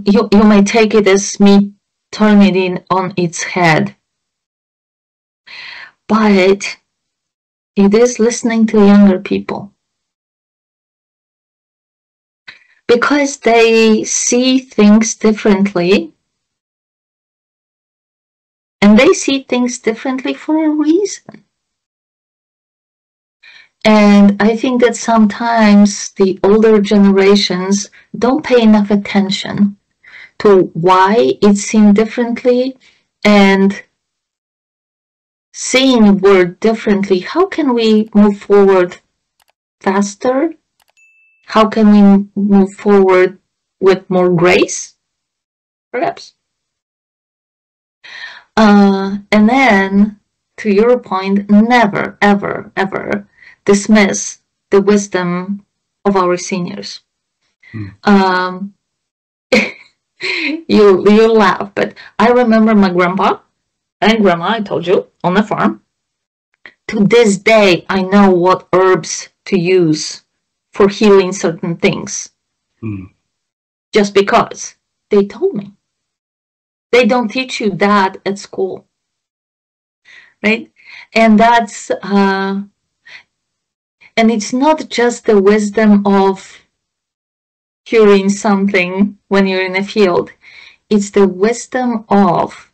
you may take it as me turning it on its head, but it is listening to younger people because they see things differently, and they see things differently for a reason. And I think that sometimes the older generations don't pay enough attention to why it's seen differently, and seeing the world differently, how can we move forward faster? How can we move forward with more grace, perhaps? And then, to your point, never, ever, ever dismiss the wisdom of our seniors. You laugh, but I remember my grandpa and grandma, I told you, on the farm. To this day, I know what herbs to use for healing certain things. Just because they told me. They don't teach you that at school. Right? And that's, and it's not just the wisdom of curing something when you're in a field. It's the wisdom of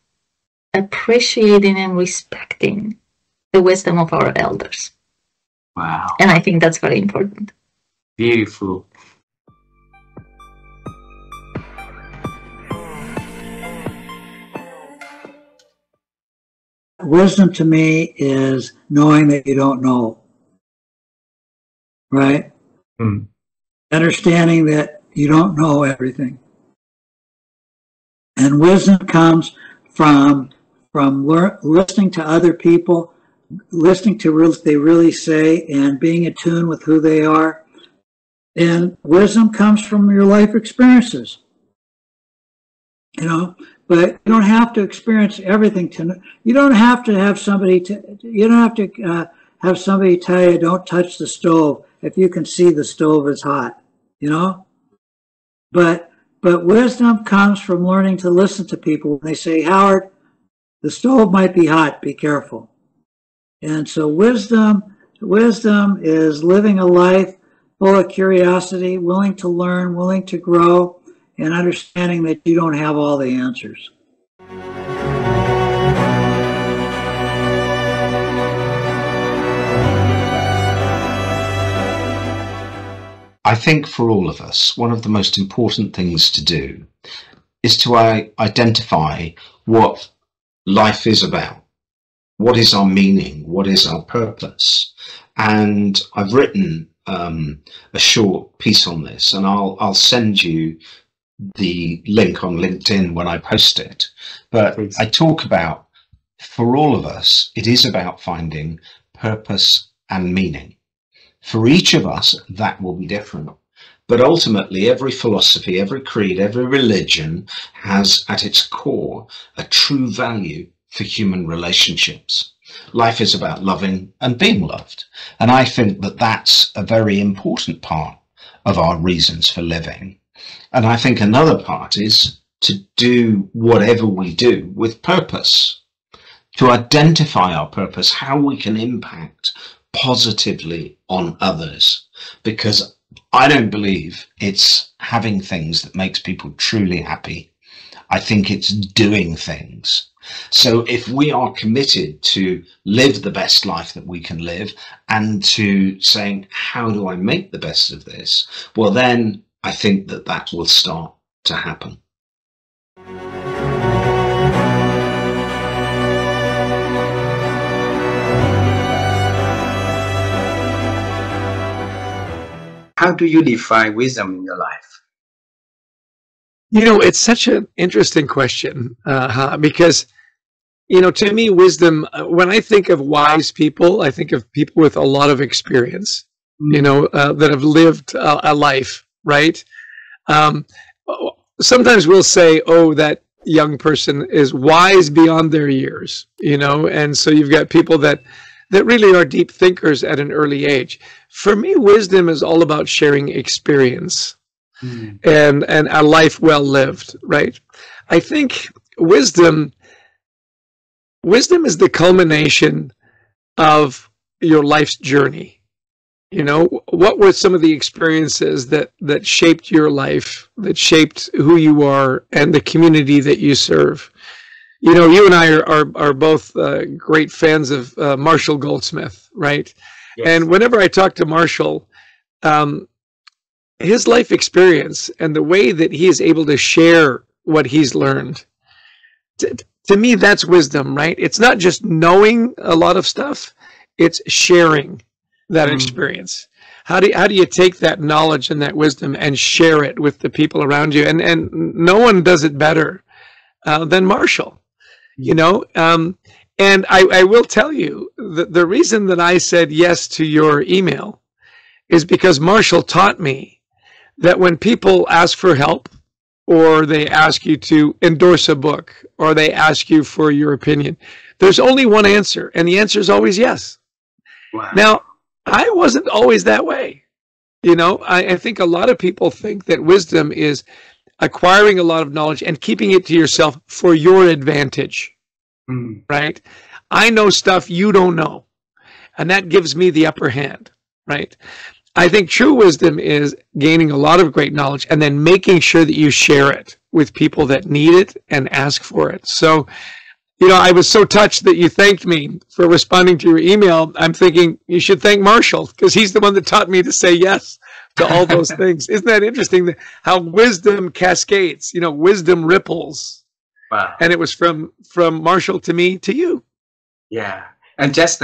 appreciating and respecting the wisdom of our elders. Wow. And I think that's very important. Beautiful. Wisdom to me is knowing that you don't know. Right? Understanding that you don't know everything. And wisdom comes from listening to other people, listening to what they really say, and being in tune with who they are. And wisdom comes from your life experiences. You know, but you don't have to experience everything to. You don't have to have somebody. You don't have to have somebody tell you don't touch the stove if you can see the stove is hot. You know, but wisdom comes from learning to listen to people when they say, Howard, the stove might be hot. Be careful. And so wisdom is living a life full of curiosity, willing to learn, willing to grow, and understanding that you don't have all the answers. I think for all of us, one of the most important things to do is to identify what life is about. What is our meaning? What is our purpose? And I've written a short piece on this, and I'll send you the link on LinkedIn when I post it. But please. I talk about, for all of us, it is about finding purpose and meaning. For each of us, that will be different. But ultimately, every philosophy, every creed, every religion has at its core a true value for human relationships. Life is about loving and being loved. And I think that that's a very important part of our reasons for living. And I think another part is to do whatever we do with purpose, to identify our purpose, how we can impact positively on others, because I don't believe it's having things that makes people truly happy. I think it's doing things. So if we are committed to live the best life that we can live and to saying, how do I make the best of this? Well, then I think that that will start to happen. How do you define wisdom in your life? You know, it's such an interesting question because, you know, to me, wisdom, when I think of wise people, I think of people with a lot of experience, you know, that have lived a life, right? Sometimes we'll say, oh, that young person is wise beyond their years, you know, and so you've got people that really are deep thinkers at an early age. For me, wisdom is all about sharing experience. and a life well lived, right? I think wisdom is the culmination of your life's journey. You know, what were some of the experiences that shaped your life, that shaped who you are and the community that you serve? You know, you and I are both great fans of Marshall Goldsmith, right? Yes. And whenever I talk to Marshall, his life experience and the way that he is able to share what he's learned, to me, that's wisdom, right? It's not just knowing a lot of stuff, it's sharing that experience. How do you take that knowledge and that wisdom and share it with the people around you? And no one does it better than Marshall, you know? And I will tell you that the reason that I said yes to your email is because Marshall taught me that when people ask for help, or they ask you to endorse a book, or they ask you for your opinion, there's only one answer, and the answer is always yes. Wow. Now, I wasn't always that way. You know, I think a lot of people think that wisdom is acquiring a lot of knowledge and keeping it to yourself for your advantage, right? I know stuff you don't know, and that gives me the upper hand, right? I think true wisdom is gaining a lot of great knowledge and then making sure that you share it with people that need it and ask for it. So, you know, I was so touched that you thanked me for responding to your email. I'm thinking you should thank Marshall, because he's the one that taught me to say yes to all those things. Isn't that interesting, how wisdom cascades, you know, wisdom ripples. Wow. And it was from Marshall to me to you. Yeah. And just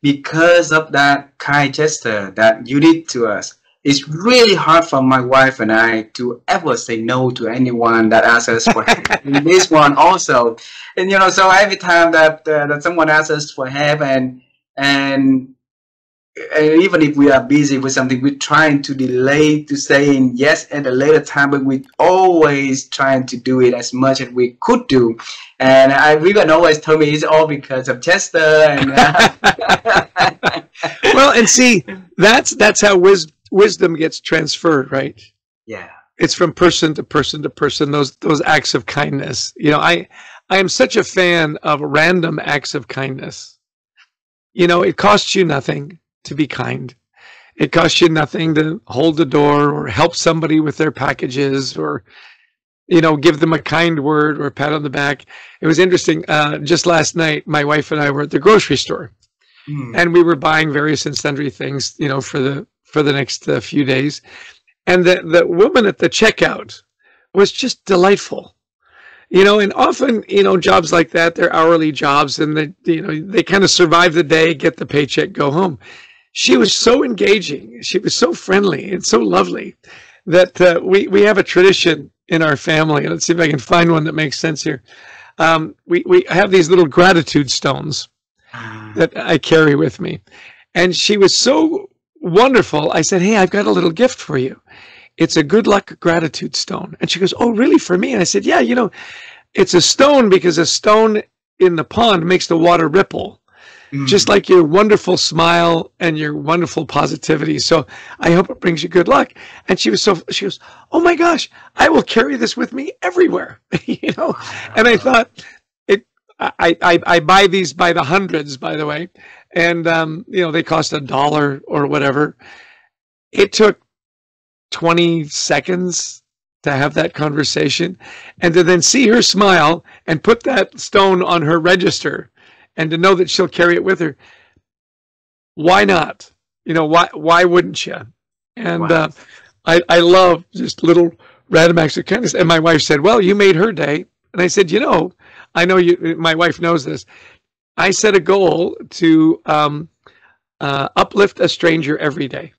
because of that kind gesture that you did to us, it's really hard for my wife and I to ever say no to anyone that asks us for help. And this one also, and you know, so every time that someone asks us for help, and even if we are busy with something, we're trying to delay to saying yes at a later time, but we're always trying to do it as much as we could do. And Vivian always told me it's all because of Chester. And well, and see, that's how wisdom gets transferred, right? Yeah. It's from person to person to person, those acts of kindness. You know, I am such a fan of random acts of kindness. You know, it costs you nothing to be kind. It costs you nothing to hold the door or help somebody with their packages, or, you know, give them a kind word or a pat on the back. It was interesting. Just last night, my wife and I were at the grocery store, and we were buying various and sundry things, you know, for the next few days. And the woman at the checkout was just delightful. You know, and often, you know, jobs like that, they're hourly jobs, and they kind of survive the day, get the paycheck, go home. She was so engaging. She was so friendly and so lovely that we have a tradition in our family. Let's see if I can find one that makes sense here. We have these little gratitude stones that I carry with me. And she was so wonderful. I said, hey, I've got a little gift for you. It's a good luck gratitude stone. And she goes, oh, really, for me? And I said, yeah, you know, it's a stone because a stone in the pond makes the water ripple, just like your wonderful smile and your wonderful positivity. So I hope it brings you good luck. And she goes, oh my gosh, I will carry this with me everywhere. You know? And I thought, I buy these by the hundreds, by the way. And, you know, they cost $1 or whatever. It took 20 seconds to have that conversation, and to then see her smile and put that stone on her register, and to know that she'll carry it with her. Why not? You know, why wouldn't you? And wow. I love just little random acts of kindness. And my wife said, well, you made her day. And I said, you know, I know my wife knows this. I set a goal to uplift a stranger every day.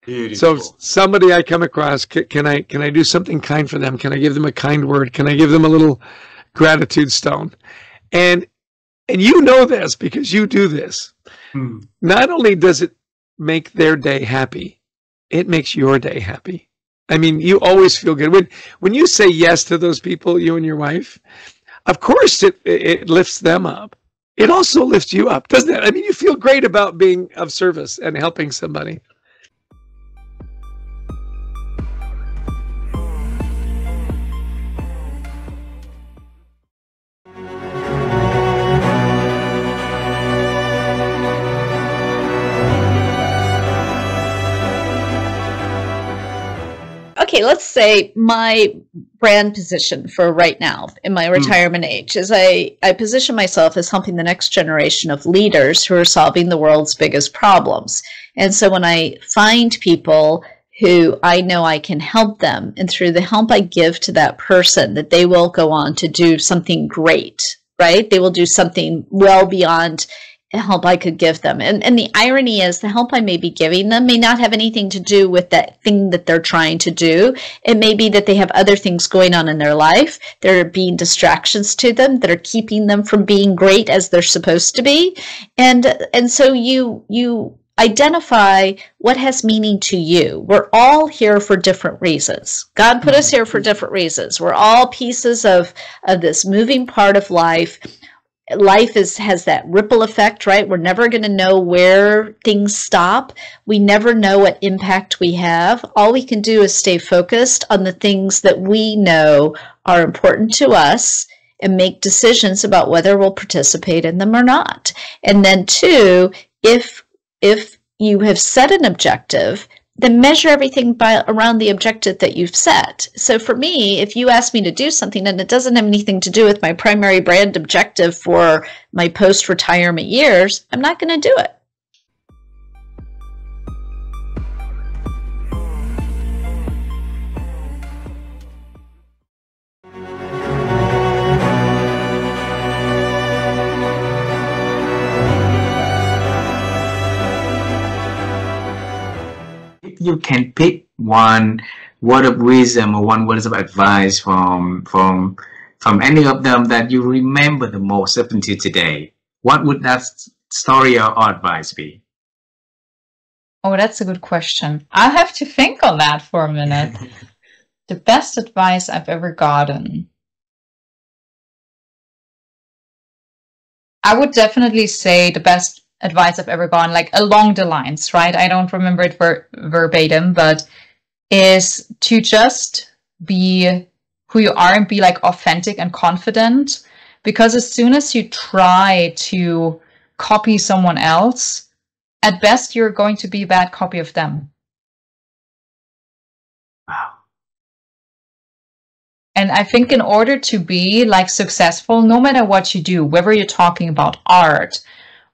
Beautiful. So somebody I come across, can I do something kind for them? Can I give them a kind word? Can I give them a little gratitude stone? And you know this because you do this. Not only does it make their day happy, it makes your day happy. I mean, you always feel good. When you say yes to those people, you and your wife, of course it lifts them up. It also lifts you up, doesn't it? I mean, you feel great about being of service and helping somebody. okay, let's say my brand position for right now in my retirement age is I position myself as helping the next generation of leaders who are solving the world's biggest problems. And so when I find people who I know I can help them, and through the help I give to that person, that they will go on to do something great, right? They will do something well beyond help I could give them. And the irony is the help I may be giving them may not have anything to do with that thing that they're trying to do. It may be that they have other things going on in their life. There are being distractions to them that are keeping them from being great as they're supposed to be. And so you identify what has meaning to you. We're all here for different reasons. God put us here for different reasons. We're all pieces of this moving part of life. Life has that ripple effect, right? We're never going to know where things stop. We never know what impact we have. All we can do is stay focused on the things that we know are important to us and make decisions about whether we'll participate in them or not. And then two, if you have set an objective, then measure everything around the objective that you've set. So for me, if you ask me to do something and it doesn't have anything to do with my primary brand objective for my post-retirement years, I'm not going to do it. You can pick one word of wisdom or one word of advice from any of them that you remember the most up until today, what would that story or advice be? Oh, that's a good question. I'll have to think on that for a minute. The best advice I've ever gotten. I would definitely say the best advice I've ever gotten, like along the lines, right? I don't remember it verbatim, but is to just be who you are and be like authentic and confident. Because as soon as you try to copy someone else, at best you're going to be a bad copy of them. Wow. And I think in order to be like successful, no matter what you do, whether you're talking about art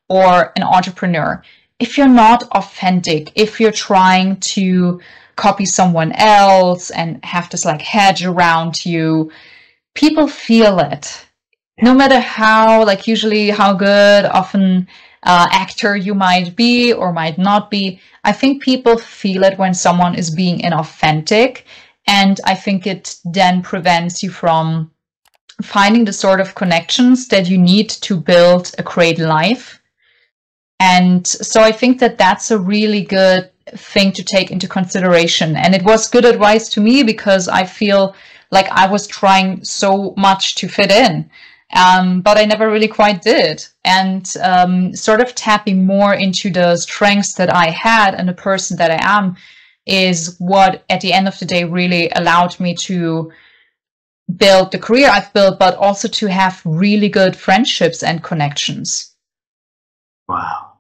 or an entrepreneur, if you're not authentic, if you're trying to copy someone else and have this like hedge around you, people feel it. No matter how, like usually how good of an actor you might be or might not be, I think people feel it when someone is being inauthentic. And I think it then prevents you from finding the sort of connections that you need to build a great life. And so I think that that's a really good thing to take into consideration. And it was good advice to me because I feel like I was trying so much to fit in, but I never really quite did. And sort of tapping more into the strengths that I had and the person that I am is what at the end of the day really allowed me to build the career I've built, but also to have really good friendships and connections. Wow.